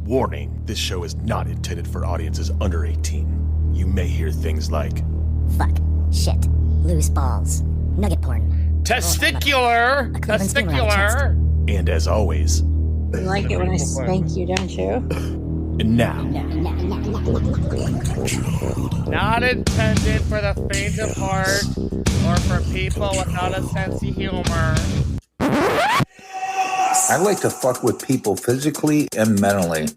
Warning, this show is not intended for audiences under 18. You may hear things like fuck, shit, loose balls, nugget porn, testicular, and as always, you like it when I spank you, don't you? and now, not intended for the faint of heart or for people without a sense of humor. I like to fuck with people physically and mentally.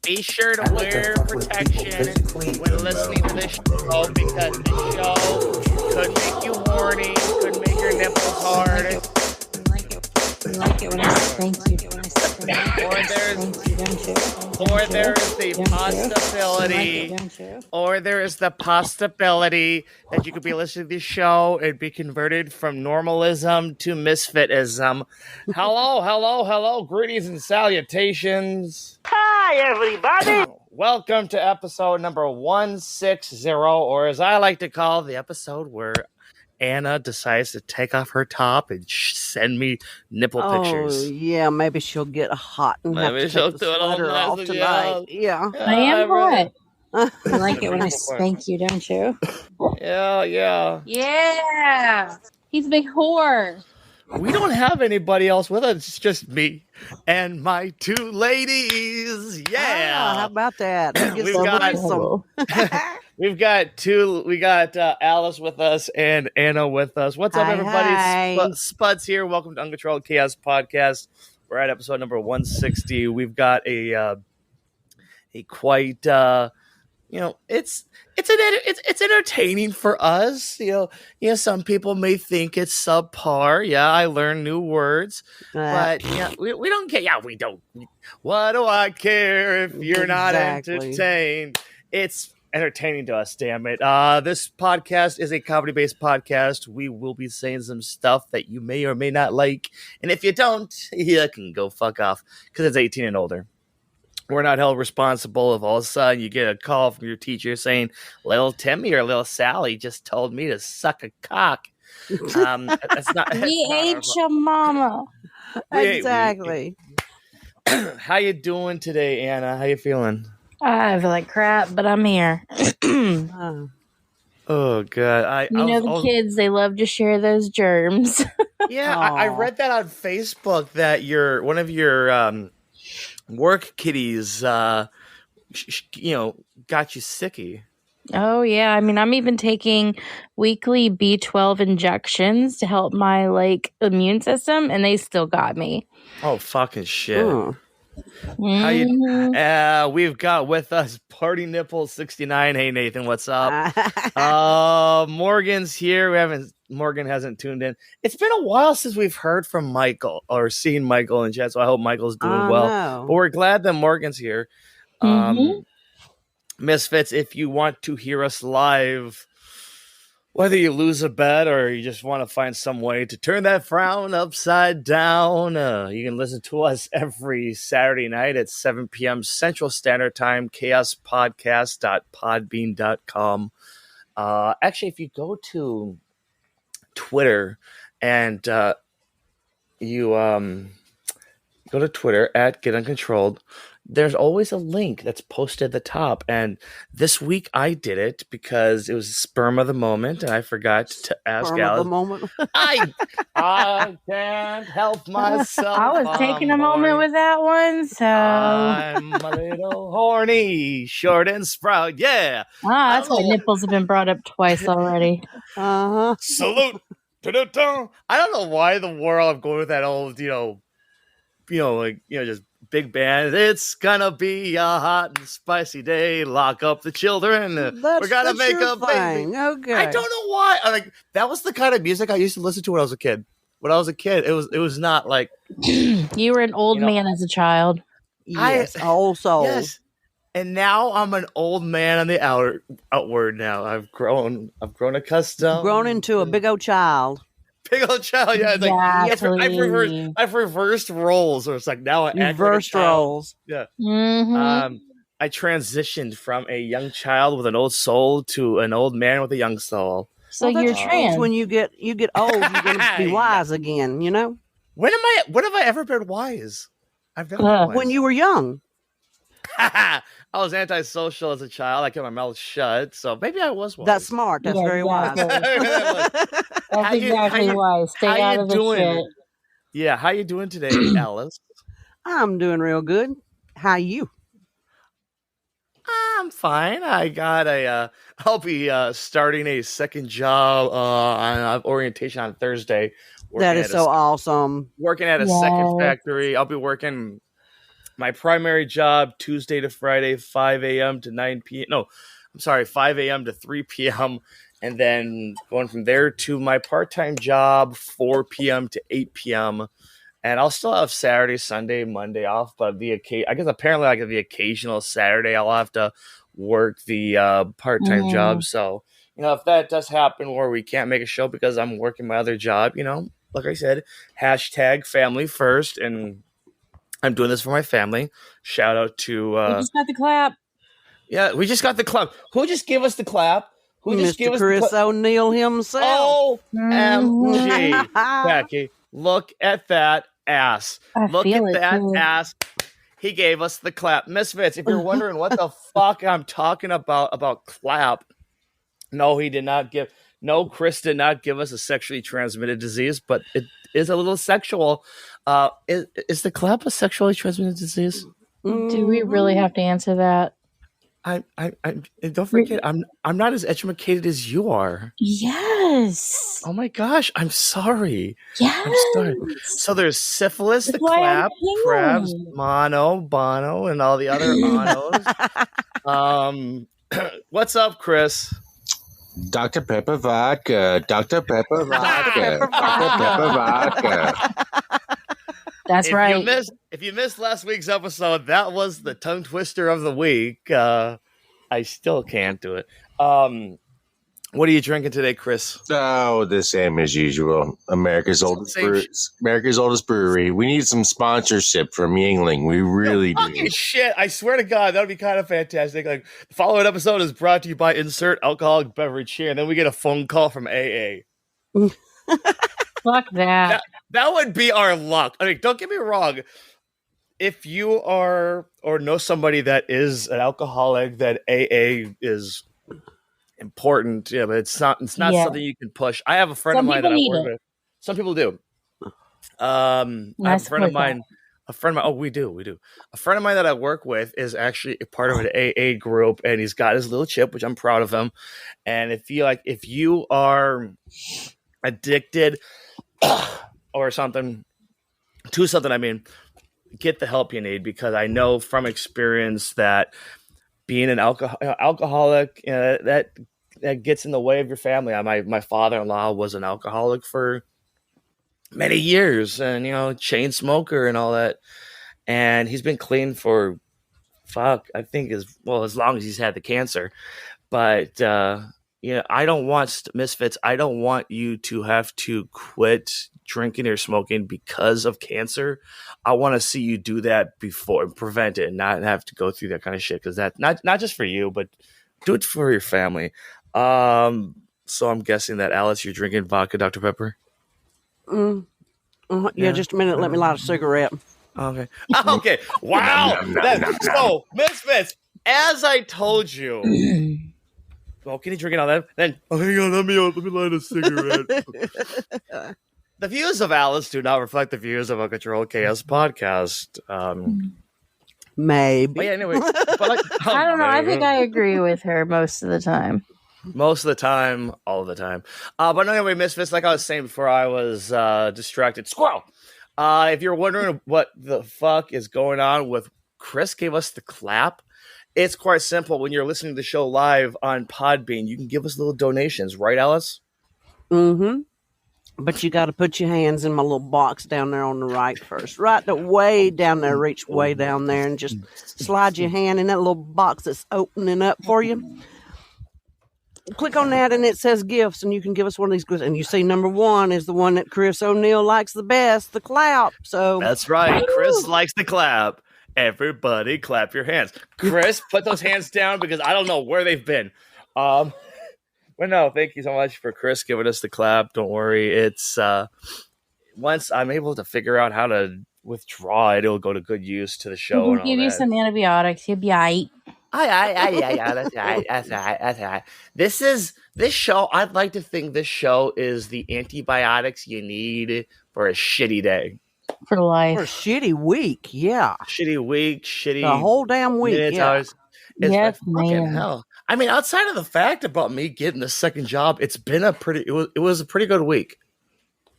Be sure to wear protection when listening to this show, because this show could make you horny, could make your nipples hard. You like it when I spank you, Or there is the possibility that you could be listening to this show and be converted from normalism to misfitism. Hello, greetings and salutations. Hi, everybody. Welcome to episode number 160, or as I like to call the episode where Anna decides to take off her top and send me nipple pictures. Oh, yeah, maybe she'll get hot and Maybe have to she'll take the do it all sweater off nice, tonight. Yeah. I am hot. You like it when I spank you, don't you? Yeah. Yeah. He's a big whore. We don't have anybody else with us. It's just me and my two ladies. Yeah. How about that? We got Alice with us and Anna with us. What's up, everybody? Hi. Spuds here. Welcome to Uncontrolled Chaos Podcast. We're at episode number 160. We've got a quite it's entertaining for us. You know, some people may think it's subpar. Yeah, I learned new words, but yeah, we don't care. Yeah, we don't. What do I care if you're not entertained? It's entertaining to us, damn it. This podcast is a comedy-based podcast. We will be saying some stuff that you may or may not like, and if you don't, you can go fuck off, because it's 18 and older. We're not held responsible if all of a sudden you get a call from your teacher saying, little Timmy or little Sally just told me to suck a cock. That's not. We ate your mama. Exactly. How you doing today, Anna? How you feeling? I feel like crap, but I'm here. Oh, God. The kids, they love to share those germs. Yeah, I read that on Facebook that one of your work kitties, got you sicky. Oh, yeah. I mean, I'm even taking weekly B12 injections to help my, immune system, and they still got me. Oh, fucking shit. Oh. Mm-hmm. We've got with us Party Nipples 69. Hey, Nathan, what's up? Morgan's here. Morgan hasn't tuned in. It's been a while since we've heard from Michael or seen Michael in chat, so I hope Michael's doing well. No. But we're glad that Morgan's here. Misfits, if you want to hear us live, whether you lose a bet or you just want to find some way to turn that frown upside down, you can listen to us every Saturday night at 7 p.m. Central Standard Time, chaospodcast.podbean.com. Actually, if you go to Twitter and you go to Twitter at Get Uncontrolled, there's always a link that's posted at the top. And this week I did it because it was sperm of the moment, and I forgot to ask Alice. I can't help myself. I was taking a moment with that one, so I'm a little horny, short and sprout. Yeah. That's why nipples have been brought up twice already. Salute. I don't know why the world I'm going with that old, just big band. It's gonna be a hot and spicy day. Lock up the children. We're gonna make a baby. Okay. I don't know why. That was the kind of music I used to listen to when I was a kid. It was not like you were an old man as a child. Yes, old soul. Yes. And now I'm an old man on the outward now. I've grown accustomed. Grown into a big old child. Big old child, yeah. It's Exactly. I've reversed roles, or it's like now I reversed roles. Yeah. Mm-hmm. I transitioned from a young child with an old soul to an old man with a young soul. So you're trans. When you get old, you're going to be wise again. You know. When have I ever been wise? I've never been wise. When you were young. I was antisocial as a child. I kept my mouth shut, so maybe I was wise. That's smart. That's Yeah, very exactly. wise. That's exactly why. Stay out of the shit. Yeah, how you doing today, Alice? I'm doing real good. How you? I'm fine. I got I'll be starting a second job on orientation on Thursday. That is so awesome. Working at a second factory. I'll be working my primary job Tuesday to Friday, 5 a.m. to 9 p.m. No, I'm sorry, 5 a.m. to 3 p.m. And then going from there to my part-time job, 4 p.m. to 8 p.m. And I'll still have Saturday, Sunday, Monday off, but I guess apparently like the occasional Saturday I'll have to work the part-time job. So, if that does happen where we can't make a show because I'm working my other job, like I said, hashtag family first, and I'm doing this for my family. Shout out to we just got the clap. Yeah, we just got the clap. Who just gave us the clap? Who just gave Mr. us Chris O'Neill himself. OMG, Becky. Look at that ass. Look at that ass. He gave us the clap. Misfits, if you're wondering what the fuck I'm talking about clap, no, Chris did not give us a sexually transmitted disease, but it is a little sexual. Is the clap a sexually transmitted disease? Do we really have to answer that? I don't forget, I'm not as educated as you are. Yes. Oh my gosh, I'm sorry. Yes. I'm sorry. So there's syphilis, the clap, crabs, mono, bono, and all the other onos. What's up, Chris? Dr. Pepper vodka. Dr. Pepper vodka. Dr. Pepper vodka. That's right. If you missed last week's episode, that was the tongue twister of the week. I still can't do it. What are you drinking today, Chris? Oh, the same as usual. America's oldest brewery. We need some sponsorship from Yingling. We really do. Shit, I swear to God, that would be kind of fantastic. Like, the following episode is brought to you by insert alcoholic beverage here, and then we get a phone call from AA. Fuck that. That would be our luck. I mean, don't get me wrong. If you are or know somebody that is an alcoholic, that AA is important. Yeah, but it's not something you can push. I have a friend of mine that I work with. Some people do. I have a friend of mine. Oh, we do. A friend of mine that I work with is actually a part of an AA group, and he's got his little chip, which I'm proud of him. And if you are addicted or something, I mean, get the help you need, because I know from experience that being an alcoholic, that gets in the way of your family. My father-in-law was an alcoholic for many years, and chain smoker and all that, and he's been clean for I think as long as he's had the cancer. But I don't want misfits. I don't want you to have to quit drinking or smoking because of cancer. I want to see you do that before and prevent it, and not have to go through that kind of shit, because that's not just for you, but do it for your family. So I'm guessing that, Alice, you're drinking vodka, Dr. Pepper? Yeah, just a minute. Let me light a cigarette. Okay. Okay. Wow. So, misfits, as I told you. Well, can you drink all that? Then, hang on, let me light a cigarette. The views of Alice do not reflect the views of Uncontrolled Chaos podcast. Maybe. But yeah, anyway. I don't know. I think I agree with her most of the time. Most of the time, all of the time. But anyway, misfits, like I was saying before I was distracted. Squirrel! If you're wondering what the fuck is going on with Chris gave us the clap, it's quite simple. When you're listening to the show live on Podbean, you can give us little donations, right, Alice? Mm-hmm. But you got to put your hands in my little box down there on the right first. Right way down there, reach way down there, and just slide your hand in that little box that's opening up for you. Click on that, and it says gifts, and you can give us one of these gifts. And you see, number one is the one that Chris O'Neill likes the best, the clap. So that's right. Chris likes the clap. Everybody clap your hands. Chris, put those hands down, because I don't know where they've been. But no, thank you so much for Chris giving us the clap. Don't worry. It's once I'm able to figure out how to withdraw it, it'll go to good use to the show. We'll And all give you that. some antibiotics. You'll be all right. Yeah, that's right. That's right. That's right. This show. I'd like to think this show is the antibiotics you need for a shitty day, For life. For a shitty week, yeah. shitty week, shitty The whole damn week, minutes, yeah. hours. It's Yes, fucking man. hell. I mean, outside of the fact about me getting the second job, it's been a pretty. It was a pretty good week.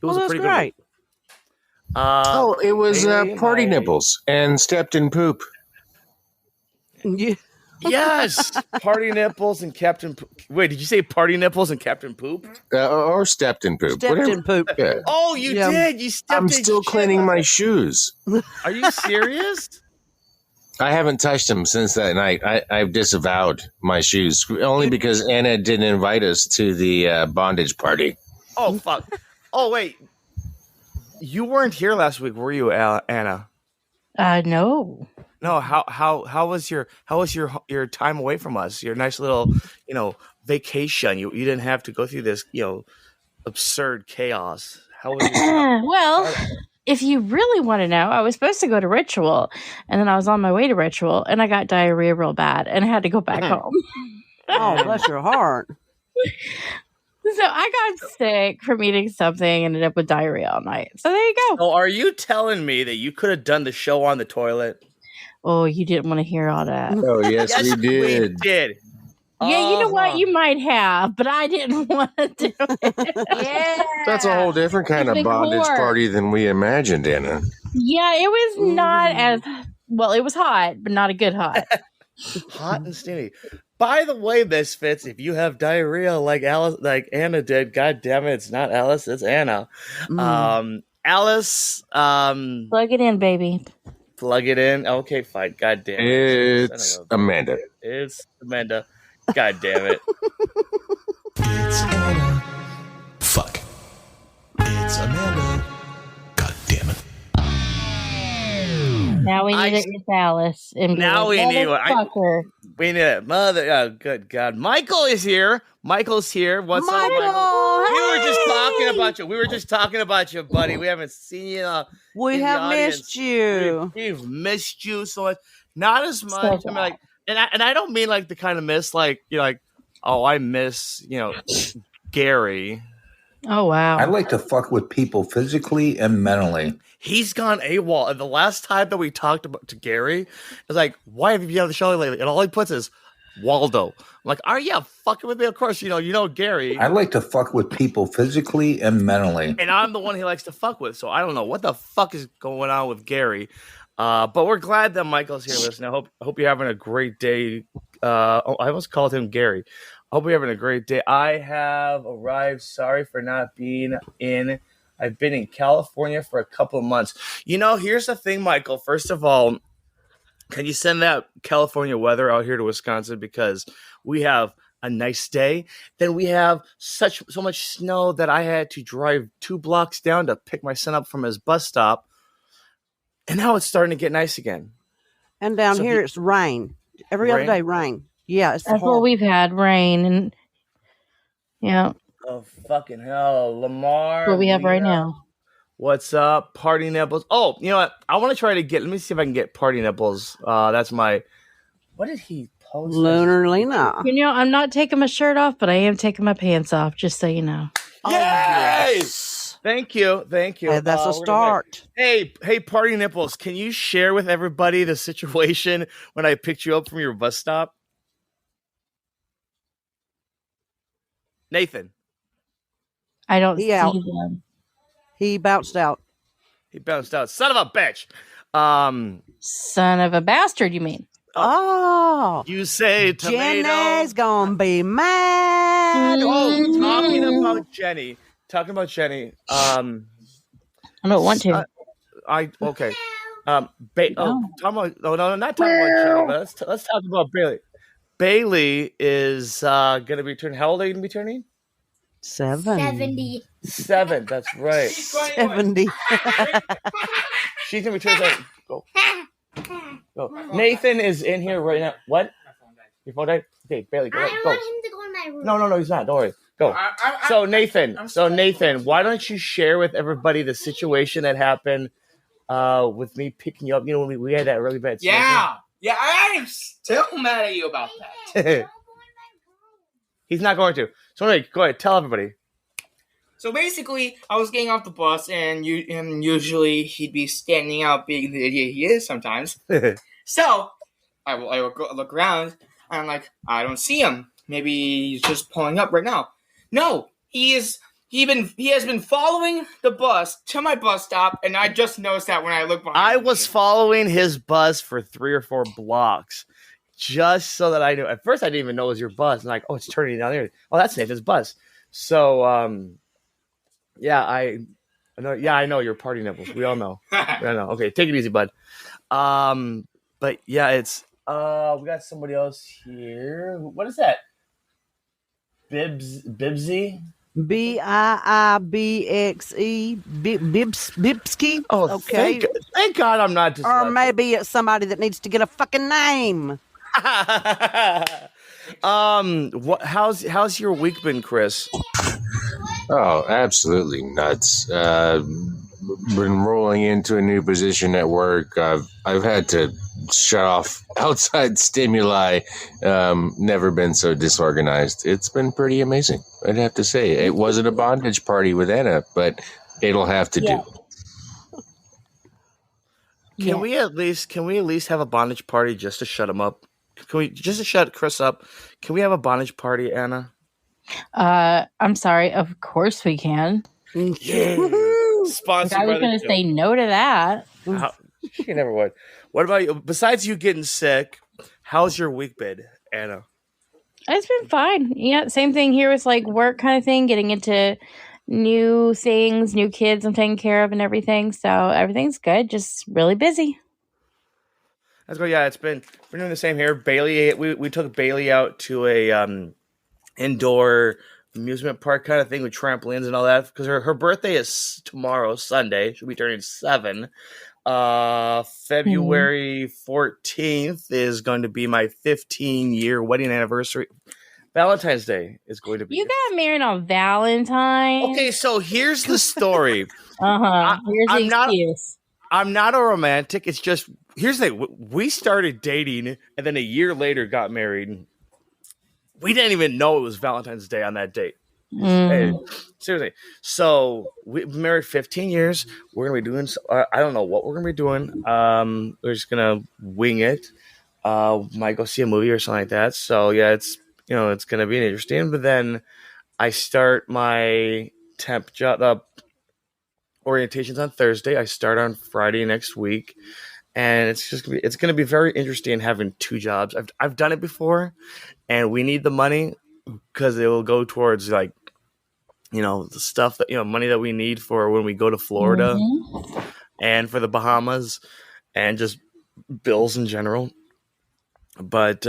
It was Well, a that's pretty great. good week. It was Bailey, party my- nipples and stepped in poop. Yeah. Yes, party nipples and Captain. Wait, did you say party nipples and Captain Poop? Or stepped in poop. Stepped Whatever. in poop. Yeah. Oh, you Yeah. did. You stepped. I'm in still shit. cleaning my shoes. Are you serious? I haven't touched them since that night. I've disavowed my shoes only because Anna didn't invite us to the bondage party. Oh fuck! Oh wait, you weren't here last week, were you, Anna? No. No. How was your time away from us? Your nice little vacation. You didn't have to go through this absurd chaos. How was your Well, if you really want to know, I was supposed to go to Ritual, and then I was on my way to Ritual, and I got diarrhea real bad, and I had to go back home. Oh, bless your heart. So I got sick from eating something, ended up with diarrhea all night. So there you go. So are you telling me that you could have done the show on the toilet? Oh, you didn't want to hear all that. Oh, yes, we did. We did. Yeah, you know what? Uh-huh. You might have, but I didn't want to do it. Yeah. That's a whole different kind of Big bondage whore. party than we imagined, Anna. Yeah, it was not as well. It was hot, but not a good hot. Hot and steamy. By the way, Misfits, if you have diarrhea like Anna did, god damn it, it's not Alice, it's Anna. Alice, Plug it in, baby. plug it in. Okay, fine. God damn it. It's Son of a- Amanda. It's Amanda. God damn it. It's Anna. Fuck. It's Amanda. God damn it. Now we need it with Alice. And be Now like, we need one. "Motherfucker." We need it. Mother, oh, good God. Michael is here. Michael's here. What's up, Michael? Michael, We were just hey! talking about you. We were just talking about you, buddy. We haven't seen you. We in the have audience. missed you. We've missed you so much. Not as much. So I mean, like, and I don't mean like the kind of miss like you're like, oh, I miss Gary. Oh, wow. I like to fuck with people physically and mentally. He's gone AWOL. And the last time that we talked to Gary, it's like, why have you been on the show lately? And all he puts is Waldo. I'm like, are you fucking with me? Of course, you know Gary. I like to fuck with people physically and mentally. And I'm the one he likes to fuck with. So I don't know what the fuck is going on with Gary. But we're glad that Michael's here listening. I hope you're having a great day. I almost called him Gary. I hope you're having a great day. I have arrived. Sorry for not being in. I've been in California for a couple of months. Here's the thing, Michael. First of all, can you send that California weather out here to Wisconsin? Because we have a nice day. Then we have so much snow that I had to drive 2 blocks down to pick my son up from his bus stop. And now it's starting to get nice again. And down So here, it's rain. Every Rain? other day, rain. Yeah, it's That's horrible. what we've had, rain. And yeah, Oh, fucking hell. Lamar. what we have right Lena, now. What's up? Party nipples. Oh, you know what? I want to try to let me see if I can get party nipples. That's my, what did he post? Lunar Lena. I'm not taking my shirt off, but I am taking my pants off, just so you know. Yes! Thank you. Hey, that's a We're gonna start. Hey, party nipples. Can you share with everybody the situation when I picked you up from your bus stop? Nathan. I don't He see out. them. He bounced out. He bounced out. Son of a bitch. Son of a bastard, you mean? Oh, You say tomato. Jenny's gonna be mad. Oh, talking about Jenny. I don't want to. Okay. Not talking about Jenny, but let's talk about Bailey. Bailey is gonna be turning. How old are you gonna be turning? 70. 7. That's right. 70. She's gonna be turning. Go. Nathan is in here right now. What? Your phone died? Okay, Bailey, go. I Go. want him to go in my room. No, he's not. Don't worry. Go. So Nathan, why don't you share with everybody the situation that happened with me picking you up. You know, when we had that really bad. Yeah, I am still mad at you about that. He's not going to. So anyway, go ahead, tell everybody. So basically, I was getting off the bus, and usually he'd be standing out, being the idiot he is sometimes. So I will go look around, and I'm like, I don't see him. Maybe he's just pulling up right now. No, he has been following the bus to my bus stop, and I just noticed that when I look behind I me. was following his bus for 3 or 4 blocks just so that I knew. At first, I didn't even know it was your bus. I'm like, oh, it's turning down there. Oh, that's Nathan's bus. So, I know you're party nipples. We all know. Okay, take it easy, bud. But yeah, it's we got somebody else here. What is that? Bibsy? Biibxe, Bibsky. Oh, okay. Thank God I'm not dyslexic. Or maybe it's somebody that needs to get a fucking name. How's your week been, Chris? Oh, absolutely nuts. Been rolling into a new position at work. I've had to shut off outside stimuli. Never been so disorganized. It's been pretty amazing, I'd have to say. It wasn't a bondage party with Anna, but it'll have to do. Can we at least have a bondage party just to shut him up? Can we just to shut Chris up? Can we have a bondage party, Anna? I'm sorry. Of course we can. Yeah. Sponsored I was by going to say no to that. She never would. What about you? Besides you getting sick, how's your week been, Anna? It's been fine. Yeah, same thing here with like work kind of thing, getting into new things, new kids I'm taking care of and everything. So everything's good. Just really busy. Let's go. Yeah, we're doing the same here. Bailey, we took Bailey out to a indoor amusement park kind of thing with trampolines and all that because her birthday is tomorrow, Sunday. She'll be turning 7. February 14th is going to be my 15-year wedding anniversary. Valentine's Day is going to be. You got married on Valentine's. Okay, so here's the story. Here's the excuse. I'm not a romantic. It's just, here's the thing. We started dating and then a year later got married. We didn't even know it was Valentine's Day on that date. Hey, seriously. So we've been married 15 years. We're going to be doing, I don't know what we're going to be doing. We're just going to wing it. Might go see a movie or something like that. So yeah, it's going to be interesting. But then I start my temp job, orientations on Thursday. I start on Friday next week. And it's going to be very interesting having 2 jobs. I've done it before, and we need the money because it will go towards the stuff that money that we need for when we go to Florida and for the Bahamas and just bills in general. But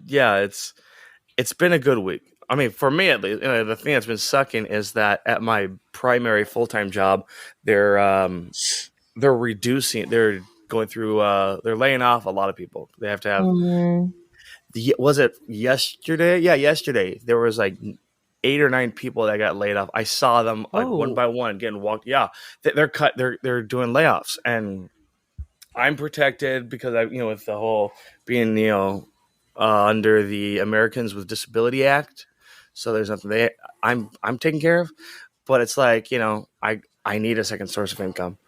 yeah, it's been a good week. I mean, for me at least, the thing that's been sucking is that at my primary full-time job, they're reducing. They're going through. They're laying off a lot of people. They have to have. Was it yesterday? Yeah, yesterday there was like 8 or 9 people that got laid off. I saw them one by one getting walked. Yeah, they're cut. They're doing layoffs, and I'm protected because with the whole being under the Americans with Disability Act. So there's nothing I'm taken care of, but it's like I need a second source of income.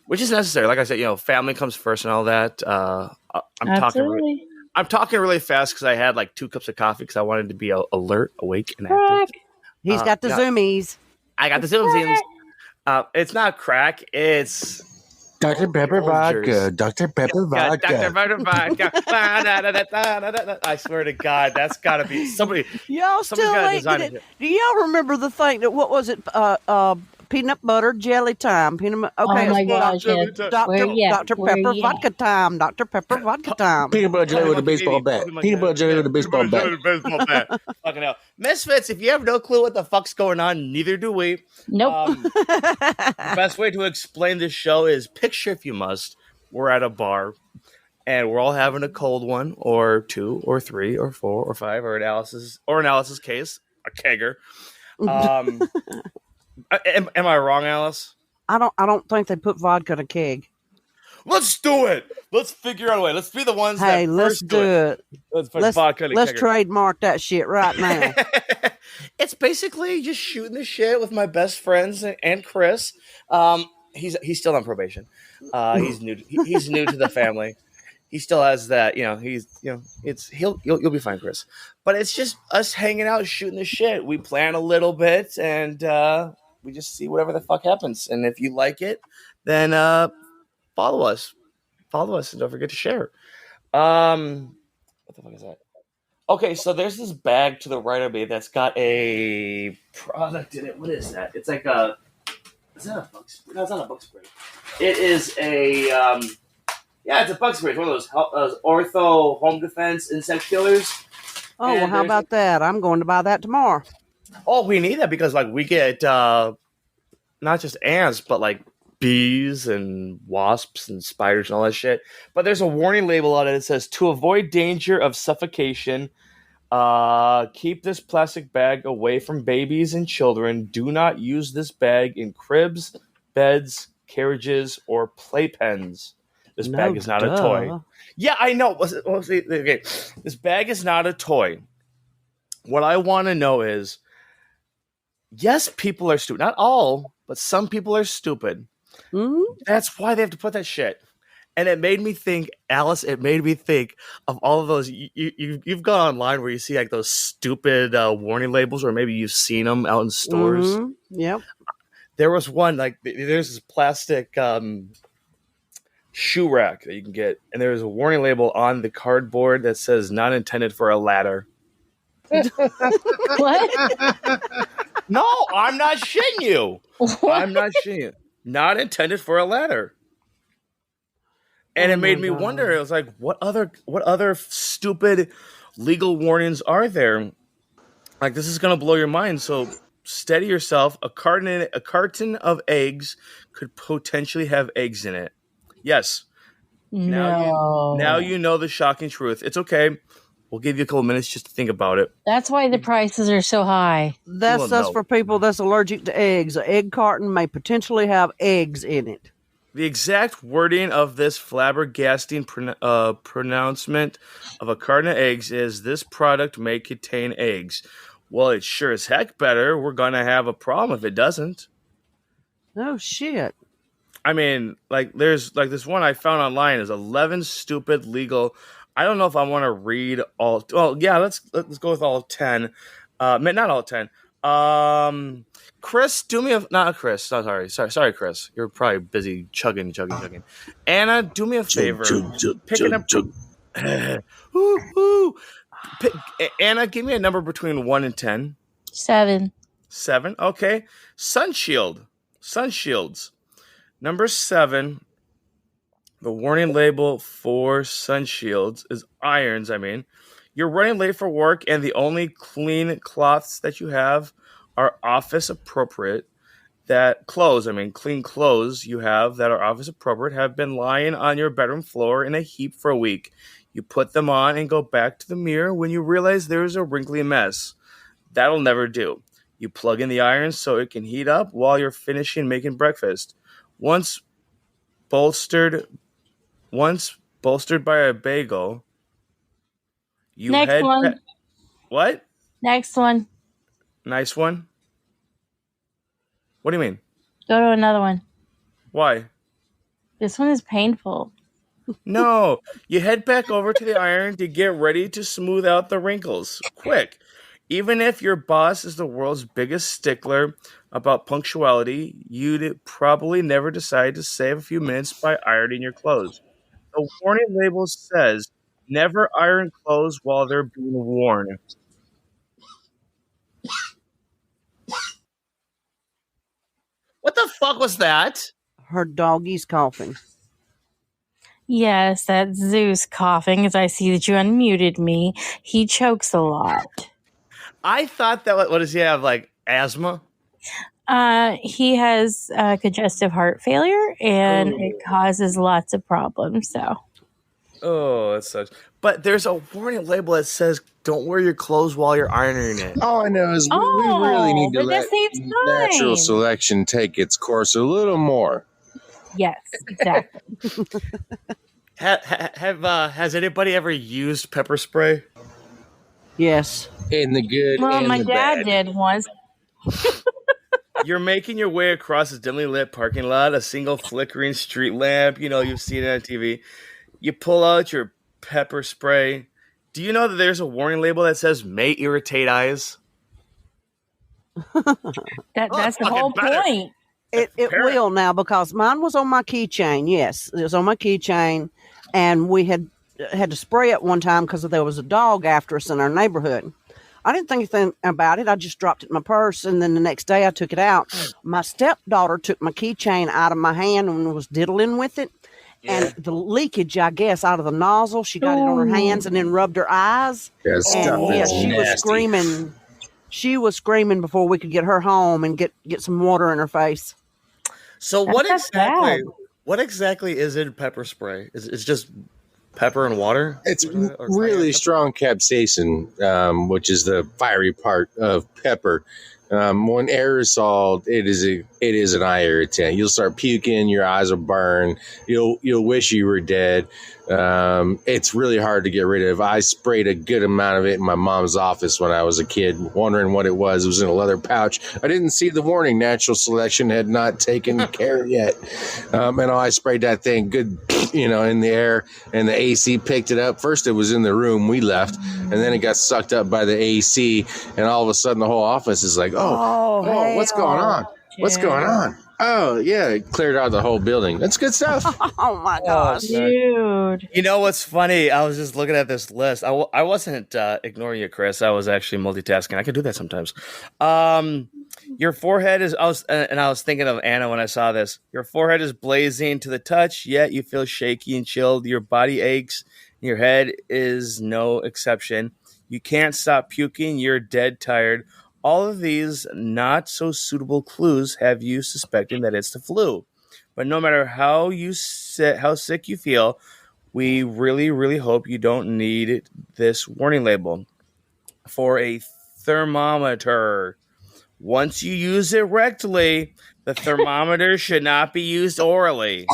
Which is necessary. Like I said, family comes first and all that. I'm talking really fast because I had like 2 cups of coffee because I wanted to be alert, awake, and active. He's got the zoomies. I got the zoomies. It's not crack. It's Dr. Pepper vodka. Dr. Pepper vodka. Dr. Pepper vodka. I swear to God, that's got to be somebody. Y'all still ain't get it. Do y'all remember the thing that what was it? Peanut butter jelly time. Okay, oh my gosh, Dr. Pepper vodka time. Dr. Pepper vodka time. Peanut butter jelly with a baseball bat. Peanut butter jelly with a baseball bat. Fucking hell. Misfits, if you have no clue what the fuck's going on, neither do we. Nope. The best way to explain this show is picture, if you must, we're at a bar and we're all having a cold one or 2 or 3 or 4 or 5 or analysis case, a kegger. Am I wrong, Alice? I don't think they put vodka in a keg. Let's do it. Let's figure out a way. Let's be the ones Hey, that let's first do it. Let's put vodka in a Let's kegger. trademark that shit right now. It's basically just shooting the shit with my best friends and Chris. He's still on probation. He's new to the family. He still has that, you'll be fine, Chris. But it's just us hanging out, shooting the shit. We plan a little bit, and we just see whatever the fuck happens. And if you like it, then follow us, and don't forget to share. What the fuck is that? Okay, so there's this bag to the right of me that's got a product in it. What is that? It's like is that a bug spray? No, it's not a bug spray. It is a it's a bug spray. It's one of those ortho home defense insect killers. Oh, well, how about that? I'm going to buy that tomorrow. Oh, we need that because we get not just ants, but bees and wasps and spiders and all that shit. But there's a warning label on it. It says, to avoid danger of suffocation, keep this plastic bag away from babies and children. Do not use this bag in cribs, beds, carriages, or playpens. This bag is not a toy. Yeah, I know. Okay. This bag is not a toy. What I want to know is, yes, people are stupid. Not all, but some people are stupid. Mm-hmm. That's why they have to put that shit. And it made me think, Alice, of all of those. You've gone online where you see those stupid warning labels, or maybe you've seen them out in stores. Mm-hmm. Yep. There was one, there's this plastic shoe rack that you can get, and there's a warning label on the cardboard that says not intended for a ladder. What? No, I'm not shitting you. I'm not shitting you. Not intended for a ladder. And it made me wonder. It was like, what other stupid legal warnings are there? This is gonna blow your mind. So steady yourself. A carton of eggs could potentially have eggs in it. Yes. No. Now you know the shocking truth. It's okay. We'll give you a couple minutes just to think about it. That's why the prices are so high. That's for people that's allergic to eggs. An egg carton may potentially have eggs in it. The exact wording of this flabbergasting pronouncement of a carton of eggs is, this product may contain eggs. Well, it's sure as heck better. We're going to have a problem if it doesn't. Oh, shit. I mean, there's this one I found online is 11 stupid legal. I don't know if I want to read all. Well, yeah, let's go with all 10. Not all 10. Chris, do me a not Chris. Sorry, Chris. You're probably busy chugging. Anna, do me a favor. Picking up. Anna, give me a number between 1 and 10. 7. 7. Okay. Sunshields. Number 7. The warning label for sunshields is irons. I mean, you're running late for work, and the only clean cloths that you have are office appropriate. Clean clothes you have that are office appropriate have been lying on your bedroom floor in a heap for a week. You put them on and go back to the mirror when you realize there's a wrinkly mess. That'll never do. You plug in the iron so it can heat up while you're finishing making breakfast. Once bolstered by a bagel, you Next one. What? Next one. Nice one? What do you mean? Go to another one. Why? This one is painful. No, you head back over to the iron to get ready to smooth out the wrinkles. Quick. Even if your boss is the world's biggest stickler about punctuality, you'd probably never decide to save a few minutes by ironing your clothes. The warning label says, never iron clothes while they're being worn. What the fuck was that? Her doggy's coughing. Yes, that's Zeus coughing as I see that you unmuted me. He chokes a lot. I thought that, what does he have, asthma? He has congestive heart failure, and it causes lots of problems, so. Oh, that sucks. But there's a warning label that says, "Don't wear your clothes while you're ironing it." All I know is we really need to but that let saves natural time. selection take its course a little more. Yes, exactly. Has anybody ever used pepper spray? Yes. In the good Well, and my the dad bad. did once. You're making your way across a dimly lit parking lot, a single flickering street lamp. You've seen it on TV. You pull out your pepper spray. Do you know that there's a warning label that says "may irritate eyes"? That's the fucking whole better. point. It Parrot. will now because mine was on my keychain. Yes, it was on my keychain, and we had to spray it one time because there was a dog after us in our neighborhood. I didn't think anything about it. I just dropped it in my purse, and then the next day I took it out. My stepdaughter took my keychain out of my hand and was diddling with it. And the leakage, I guess, out of the nozzle, she got it on her hands and then rubbed her eyes. That stuff And is she was nasty. screaming. She was screaming before we could get her home and get some water in her face. So That's not what exactly is in pepper spray? It's just pepper and water? It's Or really fire? strong capsaicin, which is the fiery part of pepper. When aerosol, it is an eye irritant. You'll start puking, your eyes will burn. You'll wish you were dead. It's really hard to get rid of. I sprayed a good amount of it in my mom's office when I was a kid, wondering what it was. It was in a leather pouch. I didn't see the warning. Natural selection had not taken care yet. And I sprayed that thing good, in the air, and the AC picked it up. First, it was in the room. We left, and then it got sucked up by the AC, and all of a sudden, the whole office is like, oh, what's going on? What's going on? Oh, yeah, it cleared out the whole building. That's good stuff. Oh my gosh. Dude. You know what's funny? I was just looking at this list. I wasn't ignoring you, Chris. I was actually multitasking. I can do that sometimes. Your forehead is. I was thinking of Anna when I saw this. Your forehead is blazing to the touch, yet you feel shaky and chilled. Your body aches. Your head is no exception. You can't stop puking. You're dead tired. All of these not so suitable clues have you suspecting that it's the flu. But no matter how sick you feel, we really, really hope you don't need this warning label. For a thermometer, once you use it rectally, the thermometer should not be used orally.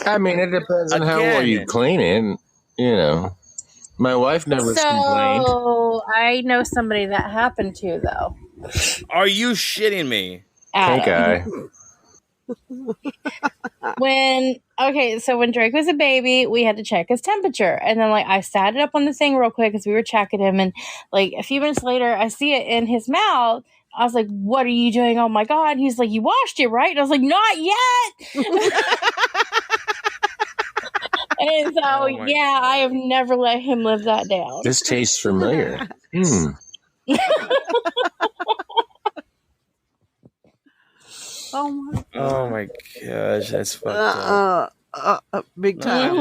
I mean, it depends on how well you clean it. My wife never complained. So I know somebody that happened to, though. Are you shitting me? Pink eye. When Drake was a baby, we had to check his temperature, and then I sat it up on the thing real quick because we were checking him, and a few minutes later, I see it in his mouth. I was like, "What are you doing? Oh my god!" And he's like, "You washed it, right?" And I was like, "Not yet." And so, God. I have never let him live that down. This tastes familiar. Oh my gosh, that's fucked up. Big time.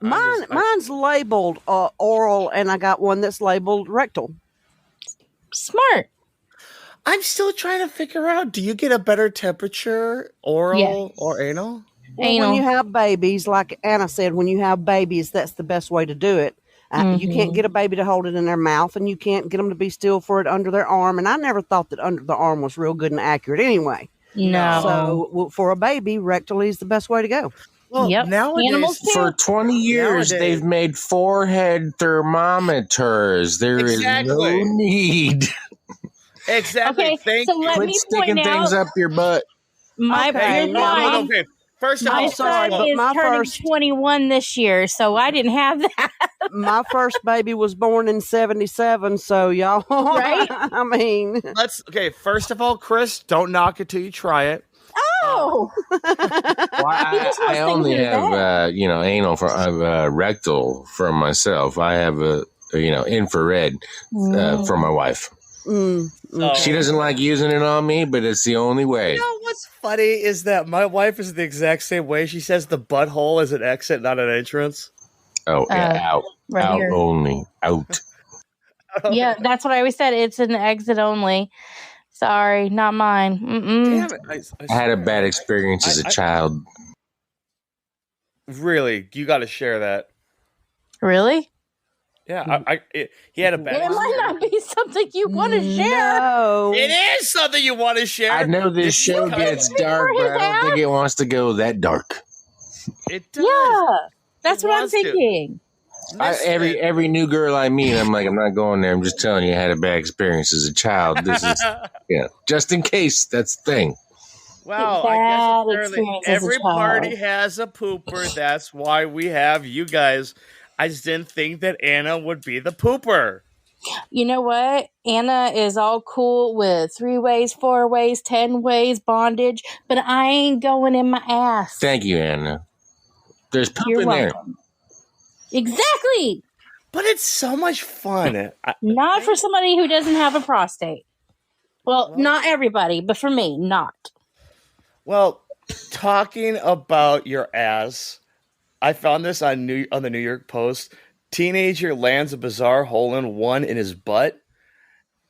Mine's labeled oral, and I got one that's labeled rectal. Smart. I'm still trying to figure out, do you get a better temperature, oral or anal? Well, when you have babies, like Anna said, when you have babies, that's the best way to do it. You can't get a baby to hold it in their mouth, and you can't get them to be still for it under their arm. And I never thought that under the arm was real good and accurate anyway. No. So for a baby, rectally is the best way to go. Well, nowadays, for 20 years, they've made forehead thermometers. There is no need. Exactly. Okay, so let Quit me sticking point things out up your butt. Okay. First of all, I'm sorry, but is turning 21 this year, so I didn't have that. My first baby was born in 1977, so y'all, right? I mean, first of all, Chris, don't knock it till you try it. Oh, Well, I only have anal for rectal for myself. I have a infrared for my wife. She doesn't like using it on me, but it's the only way. You know what's funny is that my wife is the exact same way. She says the butthole is an exit, not an entrance. Oh, yeah, out. Right out here. only. Out. Yeah, that's what I always said. It's an exit only. Sorry, not mine. Damn it. I had a bad experience as a child. Really, you got to share that. Really? Yeah, he had a bad. It might not be something you want to share. No. It is something you want to share. I know this show gets dark, but I don't think it wants to go that dark. It does. Yeah, that's It what I'm wants to. thinking. Every new girl I meet, I'm like, I'm not going there. I'm just telling you, I had a bad experience as a child. This is, just in case. That's the thing. Wow, I guess apparently every party has a pooper. That's why we have you guys. I just didn't think that Anna would be the pooper. You know what? Anna is all cool with 3 ways, 4 ways, 10 ways, bondage, but I ain't going in my ass. Thank you, Anna. There's poop You're in welcome. There. Exactly. But it's so much fun. Not for somebody who doesn't have a prostate. Well, not everybody, but for me, not. Well, talking about your ass, I found this on the New York Post. Teenager lands a bizarre hole-in-one in his butt,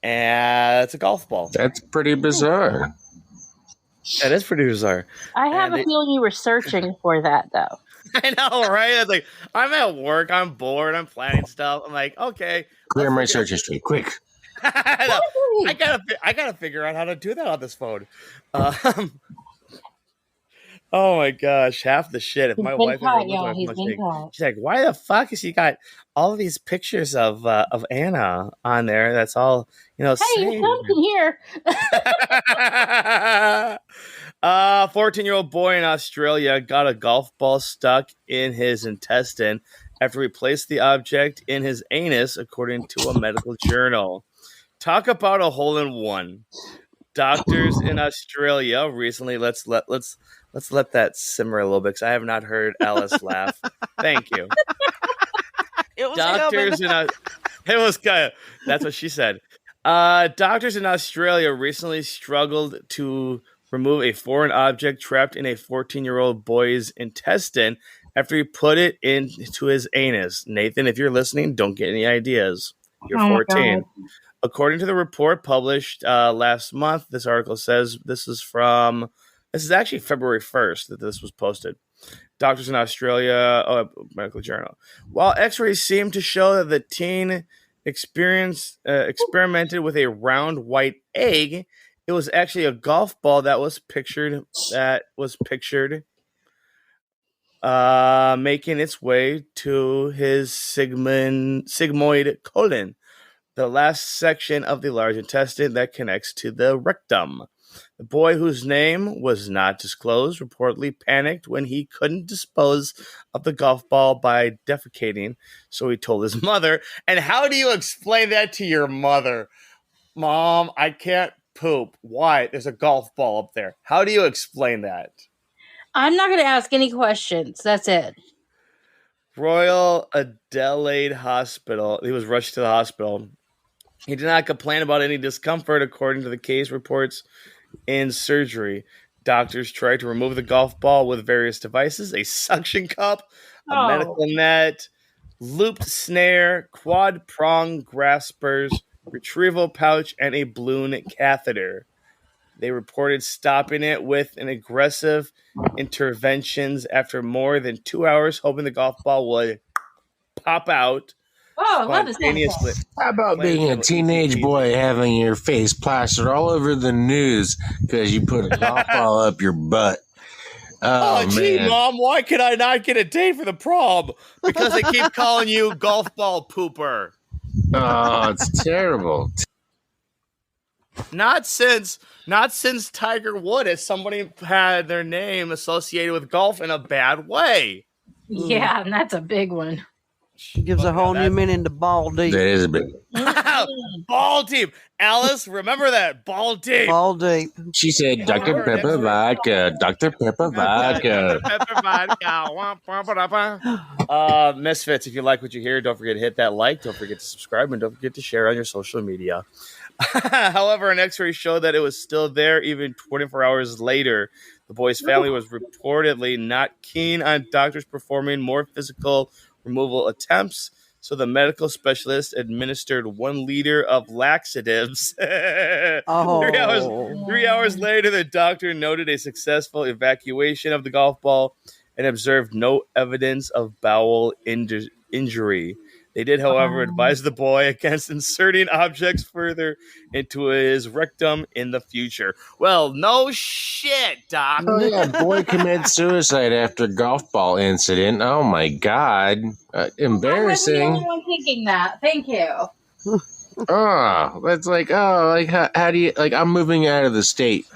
and it's a golf ball. That's pretty bizarre. That is pretty bizarre. I have a feeling you were searching for that, though. I know, right? It's like, I'm at work, I'm bored, I'm planning stuff. I'm like, okay. Clear my search history, quick. I gotta figure out how to do that on this phone. Oh my gosh, half the shit. If my wife ever she's like, why the fuck has he got all of these pictures of Anna on there? That's all, Hey, you're something here. 14-year-old boy in Australia got a golf ball stuck in his intestine after he placed the object in his anus, according to a medical journal. Talk about a hole-in-one. Doctors in Australia recently, let's let that simmer a little bit because I have not heard Alice laugh. Thank you. Doctors in it was kind of, that's what she said. Doctors in Australia recently struggled to remove a foreign object trapped in a 14-year-old boy's intestine after he put it into his anus. Nathan, if you're listening, don't get any ideas. You're 14. According to the report published last month, this article says this is actually February 1st that this was posted. Doctors in Australia, medical journal. While x-rays seem to show that the teen experimented with a round white egg, it was actually a golf ball that was pictured making its way to his sigmoid colon, the last section of the large intestine that connects to the rectum. The boy, whose name was not disclosed, reportedly panicked when he couldn't dispose of the golf ball by defecating, so he told his mother. And how do you explain that to your mother? Mom, I can't poop. Why? There's a golf ball up there. How do you explain that? I'm not going to ask any questions. That's it. Royal Adelaide Hospital. He was rushed to the hospital. He did not complain about any discomfort, according to the case reports in surgery. Doctors tried to remove the golf ball with various devices: a suction cup, a medical net, looped snare, quad prong graspers, retrieval pouch, and a balloon catheter. They reported stopping it with an aggressive interventions after more than 2 hours, hoping the golf ball would pop out. Oh, I love this. How about being a teenage boy having your face plastered all over the news because you put a golf ball up your butt? Oh, gee, man. Mom, why can I not get a date for the prom? Because they keep calling you golf ball pooper. Oh, it's terrible. Not since Tiger Woods has somebody had their name associated with golf in a bad way. Yeah, and that's a big one. She gives a whole new meaning to ball deep. That is a big ball deep. Alice, remember that. Ball deep. Ball deep. She said, Dr. Pepper vodka. Dr. Pepper vodka. Misfits, if you like what you hear, don't forget to hit that like. Don't forget to subscribe. And don't forget to share on your social media. However, an x-ray showed that it was still there even 24 hours later. The boy's family was reportedly not keen on doctors performing more physical removal attempts, so the medical specialist administered 1 liter of laxatives. 3 hours later, the doctor noted a successful evacuation of the golf ball and observed no evidence of bowel injury. They did, however, advise the boy against inserting objects further into his rectum in the future. Well, no shit, Doc. Oh yeah, boy commits suicide after golf ball incident. Oh my god, embarrassing. I was the only one thinking that. Thank you. Oh, that's like how do you like? I'm moving out of the state.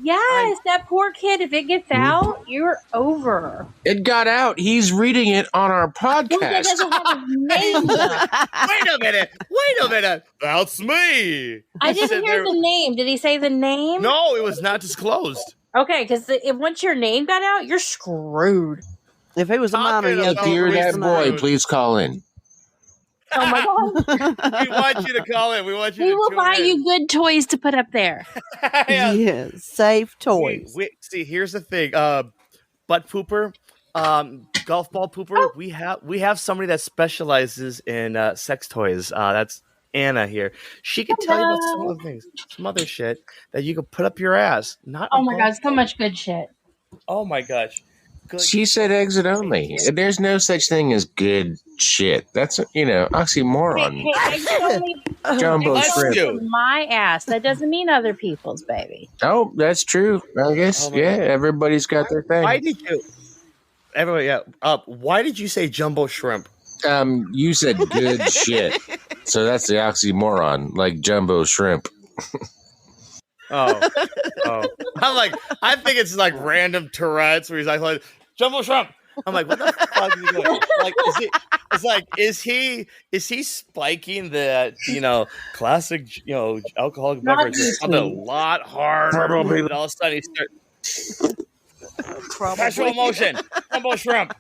Yes, that poor kid. If it gets out, you're over. It got out. He's reading it on our It podcast. doesn't have his name. Wait a minute. That's me. I didn't hear the name. Did he say the name? No, it was not disclosed. Okay, because once your name got out, you're screwed. If he was a minor, Talking you about If you're that reason boy, road. please call in. Oh my god. We want you to call in. We want you We to will tune buy in. you good toys to put up there. Yeah. Yeah, safe toys. See, here's the thing. Butt pooper, golf ball pooper. We have somebody that specializes in sex toys. That's Anna here. She can tell you about some other things, some other shit that you can put up your ass. Not Oh a my golf god, so ball. much good shit. Oh my gosh. Good. She said exit only. There's no such thing as good shit. That's oxymoron. Hey, exit only Jumbo Bless shrimp. you. my ass. That doesn't mean other people's, baby. Oh, that's true. I guess. Oh my Yeah, God. everybody's got their thing. Why did you? Everybody, yeah. Why did you say jumbo shrimp? You said good shit. So that's the oxymoron, like jumbo shrimp. Oh. I think it's like random Tourette's where he's like jumbo shrimp. I'm like, what the fuck is he doing? Like, is he spiking the classic alcoholic Not beverage too with something a lot harder? And all of a sudden he starts special emotion, jumbo shrimp.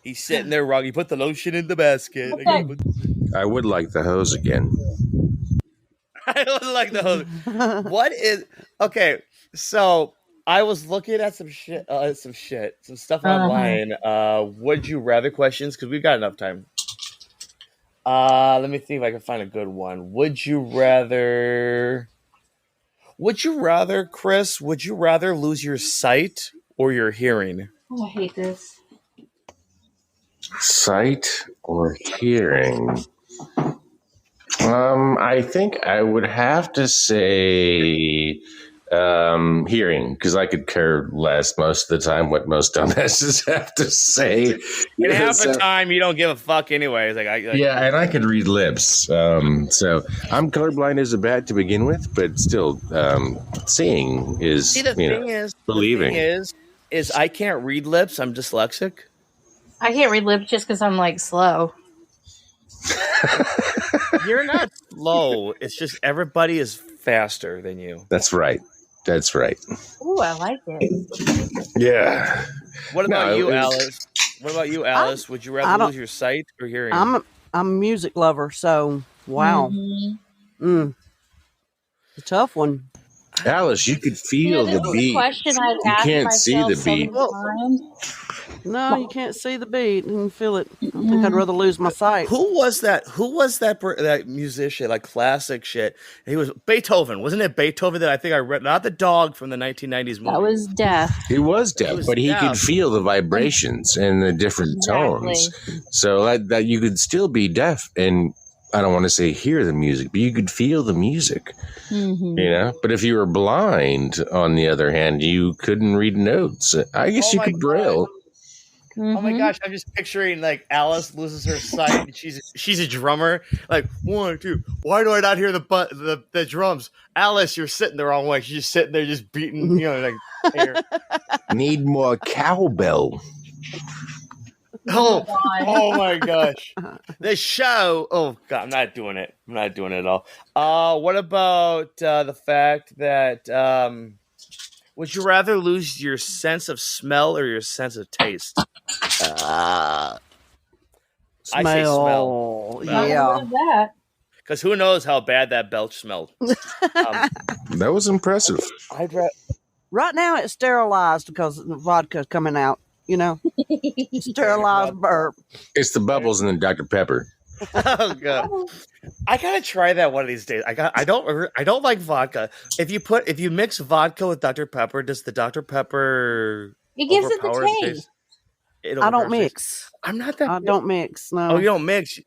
He's sitting there wrong. He put the lotion in the basket. I would like the hose again. I don't like the hose. What is okay? So I was looking at some stuff online. Would you rather questions? Because we've got enough time. Let me think if I can find a good one. Would you rather, Chris? Would you rather lose your sight or your hearing? Oh, I hate this. Sight or hearing? I think I would have to say hearing, because I could care less most of the time what most dumbasses have to say. And half the time you don't give a fuck anyways. Yeah, and I can read lips. So I'm colorblind as a bat to begin with, but still, seeing is, See, the thing is, believing. is I can't read lips. I'm dyslexic. I can't read lips just because I'm like slow. You're not slow. It's just everybody is faster than you. That's right. Ooh, I like it. Yeah. What about No, you, it's- Alice? Would you rather lose your sight or hearing? I'm a music lover, so wow. Mhm. It's a tough one. Alice, you could feel this the is a beat. question I've You asked can't see myself the so many beat. times. No, you can't see the beat and feel it. I think I'd rather lose my sight. Who was that? That musician, like classic shit? He was Beethoven, wasn't it? Beethoven that I think I read, not the dog from the 1990s movie. That was death. He was deaf, was but he deaf. could feel the vibrations and the different tones. So that you could still be deaf, and I don't want to say hear the music, but you could feel the music. Mm-hmm. But if you were blind, on the other hand, you couldn't read notes. I guess Oh you my could braille. Oh my gosh, I'm just picturing like Alice loses her sight and she's a drummer. Like 1, 2. Why do I not hear the drums? Alice, you're sitting the wrong way. She's just sitting there just beating, like air. Need more cowbell. Oh my gosh. The show. Oh god, I'm not doing it. I'm not doing it at all. What about the fact that would you rather lose your sense of smell or your sense of taste? I say smell. Yeah. That. Because who knows how bad that belch smelled. That was impressive. I'd rather. Right now it's sterilized because the vodka's coming out. Sterilized burp. It's the bubbles in the Dr. Pepper. Oh god, I gotta try that one of these days. I don't like vodka. If you mix vodka with Dr. Pepper, does the Dr. Pepper It gives it overpower the taste. I don't mix. I'm not that. I don't mix. No. Oh, you don't mix.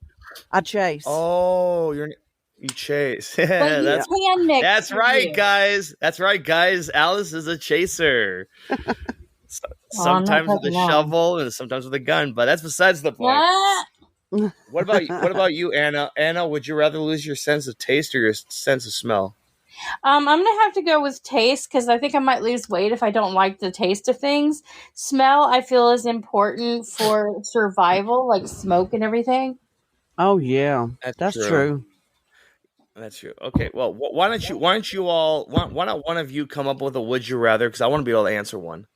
I chase. Oh, you chase. But you that's can mix. that's for right, you. guys. That's right, guys. Alice is a chaser. Sometimes with a shovel and sometimes with a gun, but that's besides the point. What about you, Anna? Anna, would you rather lose your sense of taste or your sense of smell? I'm gonna have to go with taste because I think I might lose weight if I don't like the taste of things. Smell, I feel, is important for survival, like smoke and everything. Oh yeah, that's true. That's true. Okay, well, why don't one of you come up with a would you rather? Because I want to be able to answer one.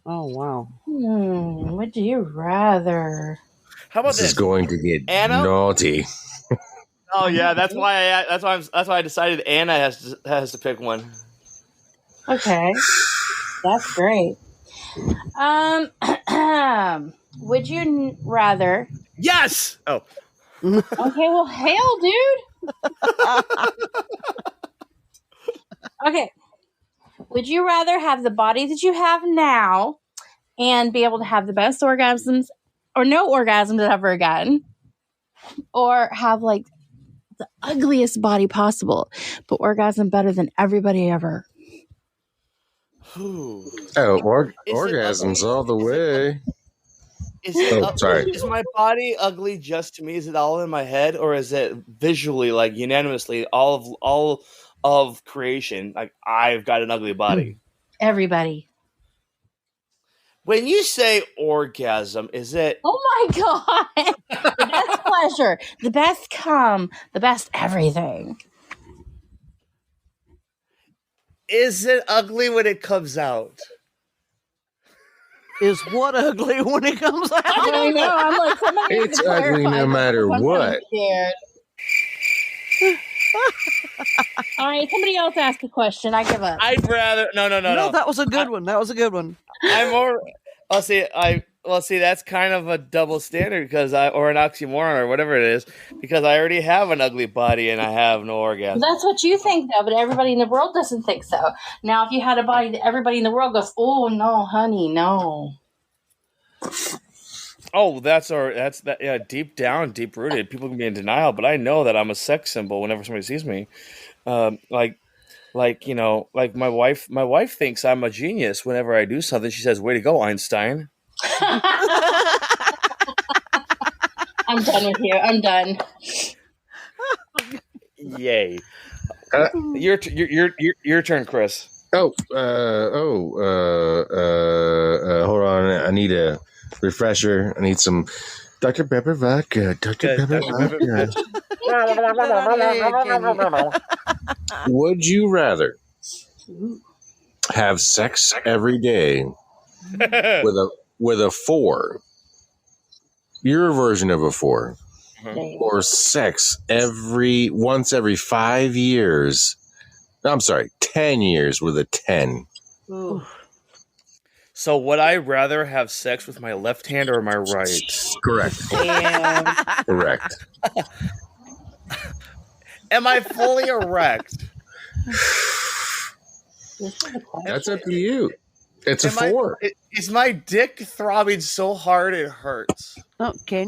Oh wow. Would you rather? How about This is going to get Anna? naughty. Oh yeah, that's why I decided Anna has to pick one. Okay, that's great. Would you rather? Yes. Oh. Okay, well, hell, dude. Okay. Would you rather have the body that you have now and be able to have the best orgasms or no orgasms ever again? Or have like the ugliest body possible, but orgasm better than everybody ever? Orgasms all the way. Sorry. Is my body ugly just to me? Is it all in my head, or is it visually, like unanimously, all of creation? Like I've got an ugly body. Everybody. When you say orgasm, is it? Oh my god! The best pleasure, the best cum, the best everything. Is it ugly when it comes out? Is what ugly when it comes out? I know. I'm like, somebody It's ugly no matter what. All right, somebody else ask a question. I give up. I'd rather no. That was a good one. That was a good one. I'm more. See, that's kind of a double standard or an oxymoron or whatever it is, because I already have an ugly body and I have no orgasm. That's what you think, though, but everybody in the world doesn't think so. Now, if you had a body that everybody in the world goes, "Oh no, honey, no." Oh, that's that. Yeah, deep down, deep rooted, people can be in denial, but I know that I'm a sex symbol whenever somebody sees me. Like my wife thinks I'm a genius whenever I do something. She says, "Way to go, Einstein." I'm done with you. I'm done. Yay! Your turn, Chris. Hold on. I need a refresher. I need some Dr. Pepper vodka. Dr. Pepper vodka. Would you rather have sex every day with a 4, your version of a 4, or sex once every 5 years? I'm sorry, 10 years with a 10. Ooh. So would I rather have sex with my left hand or my right? Correct. Correct. Am I fully erect? That's up to you. It's a 4. Is my dick throbbing so hard it hurts? Okay.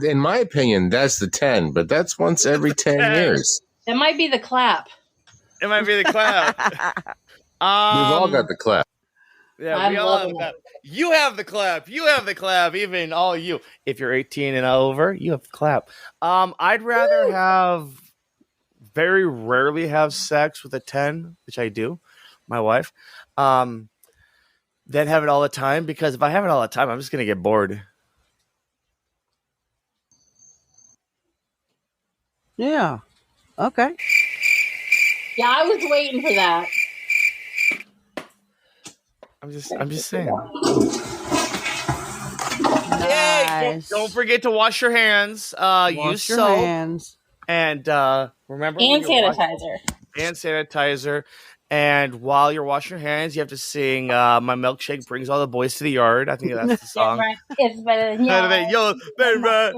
In my opinion, that's the 10, but that's once every 10 years. It might be the clap. It might be the clap. We've all got the clap. Yeah, we all have the clap. You have the clap. You have the clap. Even all you. If you're 18 and over, you have the clap. I'd rather very rarely have sex with a 10, which I do, my wife, than have it all the time, because if I have it all the time, I'm just going to get bored. Yeah. Okay. Yeah, I was waiting for that. I'm just saying. Nice. Don't forget to wash your hands. Use your soap hands. and remember And sanitizer. And sanitizer. And while you're washing your hands, you have to sing "My Milkshake Brings All the Boys to the Yard." I think that's the song. It's better than yours. yours.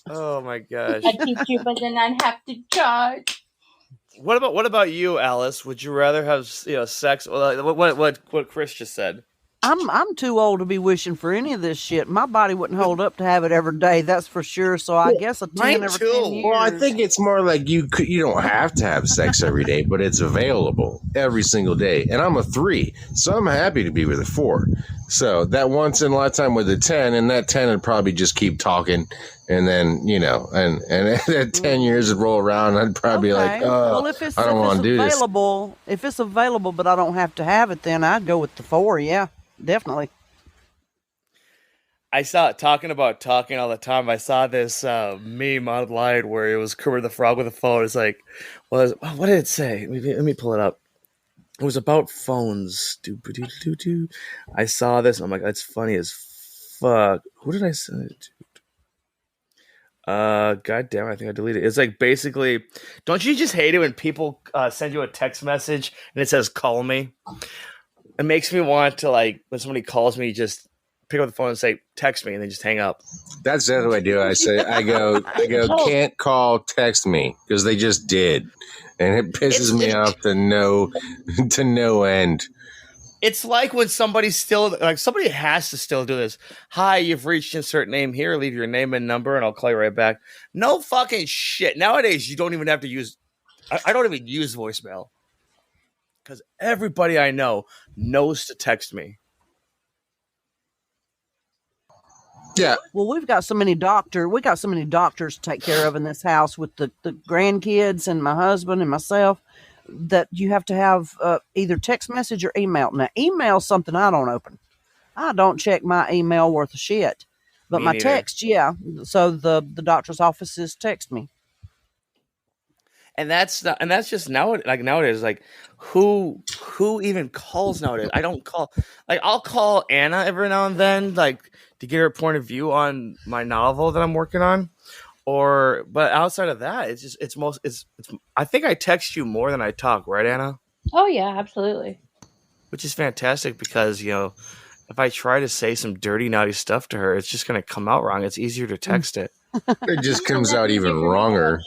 Oh my gosh! I teach you, but then I'd have to charge. What about you, Alice? Would you rather have sex? What Chris just said? I'm too old to be wishing for any of this shit. My body wouldn't hold up to have it every day, that's for sure. So I guess a 10 mine every too. 10 years. Well, I think it's more like you don't have to have sex every day, but it's available every single day. And I'm a 3, so I'm happy to be with a 4. So that once in a lifetime with a 10, and that 10 would probably just keep talking, and then and that 10 years would roll around, I'd probably be like, oh, I don't want to do this. If it's available, but I don't have to have it, then I'd go with the 4. Yeah, definitely. I saw it talking about talking all the time. I saw this meme online where it was Kermit the Frog with a phone. It's like, what did it say? Let me pull it up. It was about phones. I saw this and I'm like, that's funny as fuck. Who did I send it to? God damn it, I think I deleted it. It's like basically, don't you just hate it when people send you a text message and it says call me? It makes me want to, like, when somebody calls me, just pick up the phone and say text me and then just hang up. That's the other way I do it. I go, can't call, text me, because they just did. And it pisses me off to no end. It's like when somebody has to still do this. Hi, you've reached insert name here. Leave your name and number, and I'll call you right back. No fucking shit. Nowadays, you don't even have to use. I don't even use voicemail because everybody I know knows to text me. Yeah. Well, we got so many doctors to take care of in this house with the grandkids and my husband and myself that you have to have either text message or email. Now, email's something I don't open. I don't check my email worth of shit. But my text, yeah. So the doctor's offices text me. And that's just nowadays, like who even calls nowadays? I don't call. Like, I'll call Anna every now and then, like, to get her point of view on my novel that I'm working on. But outside of that, I think I text you more than I talk, right, Anna? Oh yeah, absolutely. Which is fantastic because, if I try to say some dirty, naughty stuff to her, it's just going to come out wrong. It's easier to text it. It just comes out even wronger.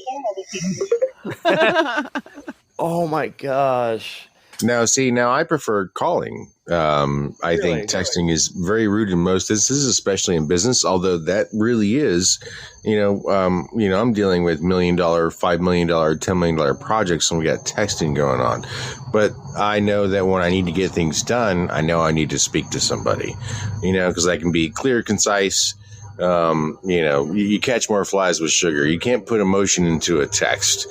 Oh my gosh. Now I prefer calling. I think texting is very rude in most instances, especially in business, although that really is, I'm dealing with $1 million, $5 million, $10 million projects, and we got texting going on. But I know that when I need to get things done, I know I need to speak to somebody, because I can be clear, concise. You catch more flies with sugar. You can't put emotion into a text.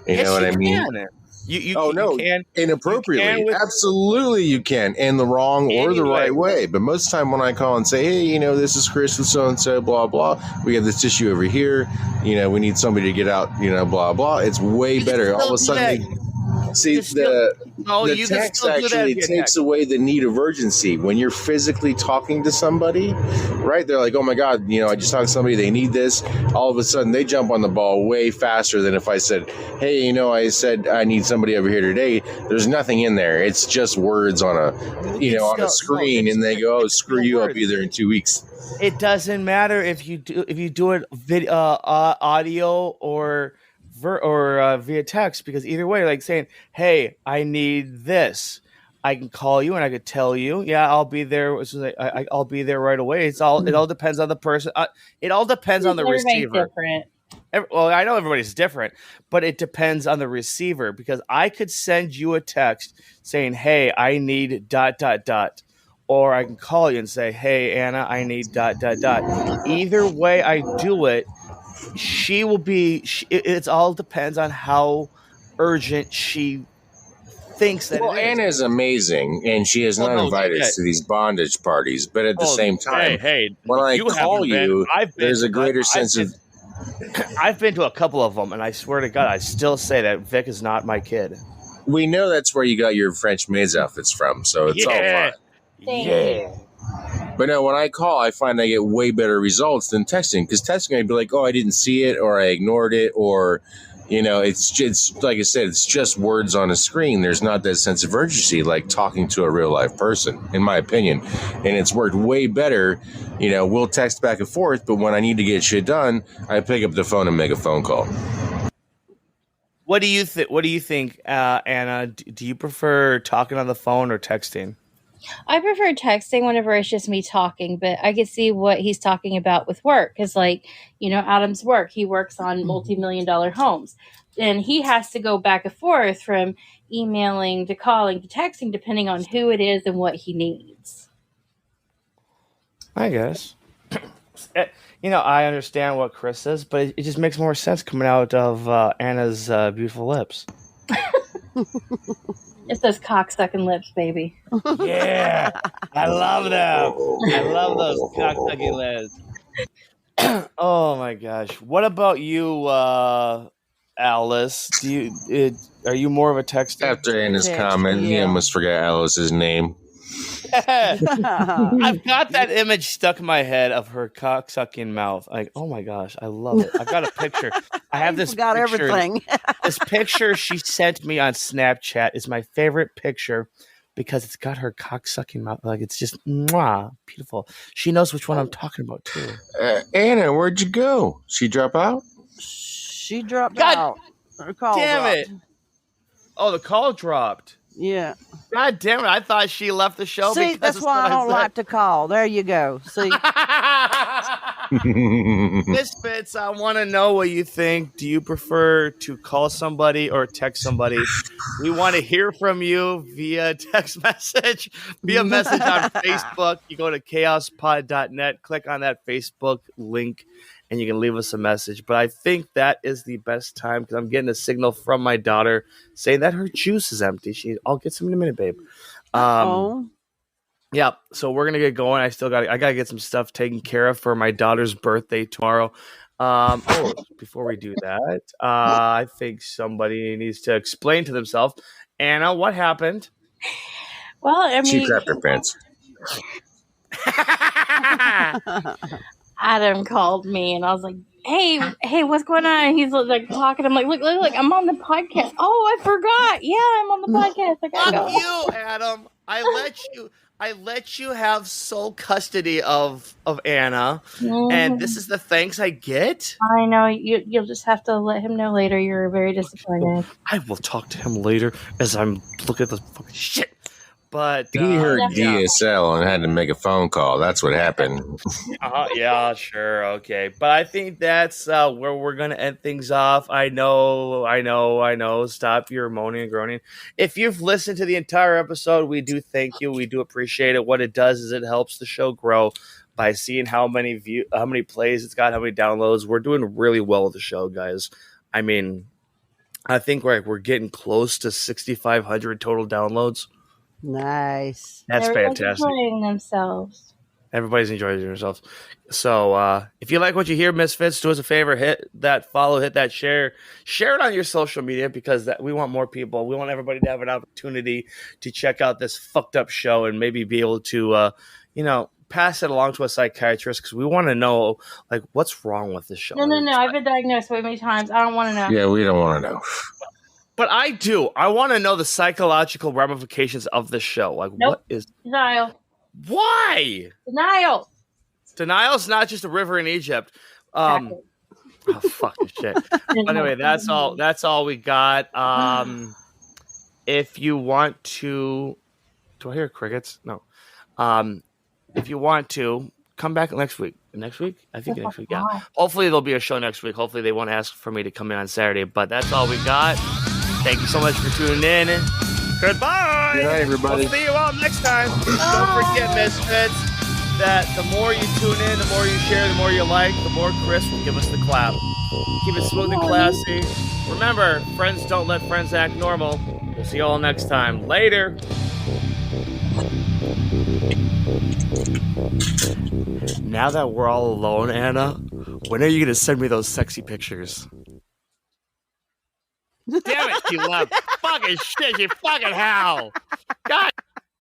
You know what I mean? You can inappropriately. Absolutely, you can, in the wrong or the right way. But most of the time, when I call and say, "Hey, this is Chris with so and so, blah blah, we have this issue over here. We need somebody to get out. Blah blah." It's way better. All of a sudden, the text actually takes away the need of urgency. When you're physically talking to somebody, right? They're like, oh my God, I just talked to somebody, they need this. All of a sudden, they jump on the ball way faster than if I said, hey, I said I need somebody over here today. There's nothing in there. It's just words on a screen, and they go, oh, screw you, I'll be there in 2 weeks. It doesn't matter if you do it video, audio or via text, because either way, like saying, hey, I need this, I can call you and I could tell you, yeah, I'll be there. I'll be there right away. It all depends on the person. It all depends on the receiver. Different. Well, I know everybody's different, but it depends on the receiver, because I could send you a text saying, hey, I need ... or I can call you and say, hey, Anna, I need ... Either way I do it, she will be. It all depends on how urgent she thinks that. Well, it is. Anna's amazing, and she has not invited us to these bondage parties. But at the same time, when I call you, there's a greater sense of. I've been to a couple of them, and I swear to God, I still say that Vic is not my kid. We know that's where you got your French maid's outfits from, so it's all fine. Yeah. But no, when I call, I find I get way better results than texting. Because texting, I'd be like, oh, I didn't see it, or I ignored it, or, it's just, like I said, it's just words on a screen. There's not that sense of urgency like talking to a real life person, in my opinion. And it's worked way better. We'll text back and forth, but when I need to get shit done, I pick up the phone and make a phone call. What do you think, Anna? Do you prefer talking on the phone or texting? I prefer texting whenever it's just me talking, but I can see what he's talking about with work. Because, like, Adam's work, he works on multi-million-dollar homes. And he has to go back and forth from emailing to calling to texting, depending on who it is and what he needs. I guess. I understand what Chris says, but it just makes more sense coming out of Anna's beautiful lips. It's those cock-sucking lips, baby. Yeah, I love them. I love those cock-sucking lips. Oh my gosh! What about you, Alice? Are you more of a texter? After Anna's Text, comment, he yeah. almost forgot Alice's name. I've got that image stuck in my head of her cock-sucking mouth. Like, oh my gosh, I love it. I've got a picture. I have this Forgot picture. everything. This picture she sent me on Snapchat is my favorite picture because it's got her cock-sucking mouth. Like, it's just beautiful. She knows which one I'm talking about too. Anna, where'd you go? She drop out? She dropped God out. Her call damn dropped. it! Oh, the call dropped. Yeah. God damn it! I thought she left the show. See, because that's why I don't like to call. There you go. See, Misfits, I want to know what you think. Do you prefer to call somebody or text somebody? We want to hear from you via text message, via message on Facebook. You go to chaospod.net, click on that Facebook link, and you can leave us a message. But I think that is the best time because I'm getting a signal from my daughter saying that her juice is empty. I'll get some in a minute, babe. Yeah, so we're gonna get going. I gotta get some stuff taken care of for my daughter's birthday tomorrow. Before we do that, I think somebody needs to explain to themselves. Anna, what happened? Well, I mean, She crapped her pants. Adam called me and I was like, hey, what's going on? And he's like talking. I'm like, look, I'm on the podcast. Oh, I forgot. Yeah, I'm on the podcast. I gotta Fuck go. you, Adam. I let you have sole custody of Anna, and this is the thanks I get. I know you'll just have to let him know later. You're very disappointed. I will talk to him later as I'm looking at the fucking shit. But He heard yeah. DSL and had to make a phone call. That's what happened. Yeah, sure, okay. But I think that's where we're gonna end things off. I know. Stop your moaning and groaning. If you've listened to the entire episode, we do thank you. We do appreciate it. What it does is it helps the show grow by seeing how many plays it's got, how many downloads. We're doing really well with the show, guys. I mean, I think we're getting close to 6,500 total downloads. nice. That's Everyone's fantastic. enjoying themselves. Everybody's enjoying themselves. So if you like what you hear, Misfits, do us a favor, hit that follow, hit that share it on your social media because we want more people. We want everybody to have an opportunity to check out this fucked up show and maybe be able to pass it along to a psychiatrist because we want to know like what's wrong with this show. No. I've been diagnosed way many times. I don't want to know. Yeah, we don't want to know. But I do. I want to know the psychological ramifications of this show. Like, Nope. What is... Denial. Why? Denial. Denial's not just a river in Egypt. Oh, fucking shit. Anyway, that's all we got. If you want to... Do I hear crickets? No. If you want to, come back next week. Next week? I think next week, yeah. Hopefully there'll be a show next week. Hopefully they won't ask for me to come in on Saturday. But that's all we got. Thank you so much for tuning in. Goodbye. Good night, everybody. We'll see you all next time. Don't forget, Misfits, that the more you tune in, the more you share, the more you like, the more Chris will give us the clap. Keep it smooth and classy. Remember, friends don't let friends act normal. We'll see you all next time. Later. Now that we're all alone, Anna, when are you going to send me those sexy pictures? Damn it, she left. Fucking shit, you fucking hell. God